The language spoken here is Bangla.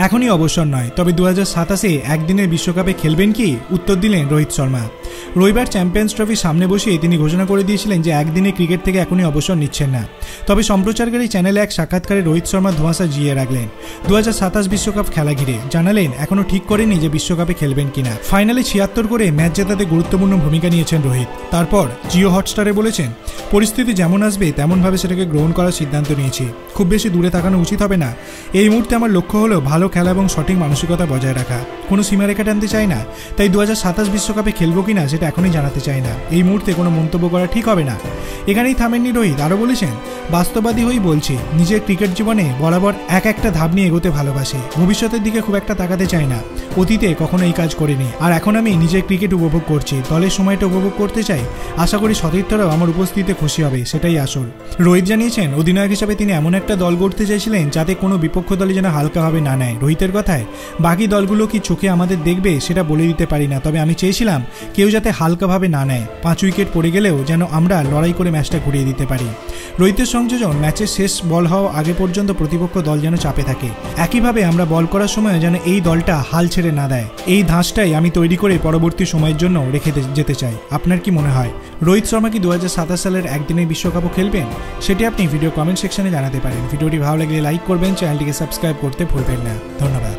এখনই অবসর নয়, তবে 2027-এ একদিনের বিশ্বকাপে খেলবেন কি? উত্তর দিলেন রোহিত শর্মা। রবিবার চ্যাম্পিয়ন্স ট্রফি সামনে বসিয়ে তিনি ঘোষণা করে দিয়েছিলেন যে একদিনে ক্রিকেট থেকে এখনই অবসর নিচ্ছেন না। তবে সম্প্রচারকারী চ্যানেলে এক সাক্ষাৎকারে রোহিত শর্মা ধোঁয়াশা জিয়ে রাখলেন 2027 বিশ্বকাপ খেলা ঘিরে। জানালেন এখনও ঠিক করেনি যে বিশ্বকাপে খেলবেন কিনা। ফাইনালে 76 করে ম্যাচ জেতাতে গুরুত্বপূর্ণ ভূমিকা নিয়েছেন রোহিত। তারপর জিও হটস্টারে বলেছেন, পরিস্থিতি যেমন আসবে তেমনভাবে সেটাকে গ্রহণ করার সিদ্ধান্ত নিয়েছি। খুব বেশি দূরে তাকানো উচিত হবে না। এই মুহূর্তে আমার লক্ষ্য হলো ভালো খেলা এবং সঠিক মানসিকতা বজায় রাখা। কোনো সীমারেখা টানতে চাই না, তাই 2027 বিশ্বকাপে খেলবো কিনা সেটা এখনই জানাতে চাই না। এই মুহূর্তে কোনো মন্তব্য করা ঠিক হবে না। এখানেই থামেননি রোহিত, আরও বলেছেন, বাস্তববাদী হয়েই বলছি, নিজের ক্রিকেট জীবনে বরাবর একটা ধাপ নিয়ে এগোতে ভালোবাসি। ভবিষ্যতের দিকে খুব একটা তাকাতে চাই না। অতীতে কখনো এই কাজ করিনি, আর এখন আমি নিজের ক্রিকেট উপভোগ করছি। দলের সময়টা উপভোগ করতে চাই। আশা করি সতীর্থরাও আমার উপস্থিতিতে খুশি হবে, সেটাই আসল। রোহিত জানিয়েছেন, অধিনায়ক হিসেবে তিনি এমন একটা দল গড়তে চাইছিলেন যাতে কোনো বিপক্ষ দলই যেন হালকাভাবে না নেয়। রোহিতের কথায়, বাকি দলগুলো কি চোখে আমাদের দেখবে সেটা বলে দিতে পারি না, তবে আমি চেয়েছিলাম কেউ যাতে হালকাভাবে না নেয়। 5 উইকেট পড়ে গেলেও যেন আমরা লড়াই করে ম্যাচটা ঘুরিয়ে দিতে পারি। রোহিতের সংযোজন, ম্যাচের শেষ বল হওয়া আগে পর্যন্ত প্রতিপক্ষ দল যেন চাপে থাকে। একইভাবে আমরা বল করার সময় যেন এই দলটা হাল ছেড়ে না দেয়। এই ধাঁচটাই আমি তৈরি করে পরবর্তী সময়ের জন্য রেখে যেতে চাই। আপনার কি মনে হয়, রোহিত শর্মা কি 2027 সালের একদিনের বিশ্বকাপও খেলবেন? সেটি আপনি ভিডিও কমেন্ট সেকশনে জানাতে পারেন। ভিডিওটি ভালো লাগলে লাইক করবেন, চ্যানেলটিকে সাবস্ক্রাইব করতে ভুলবেন না। ধন্যবাদ।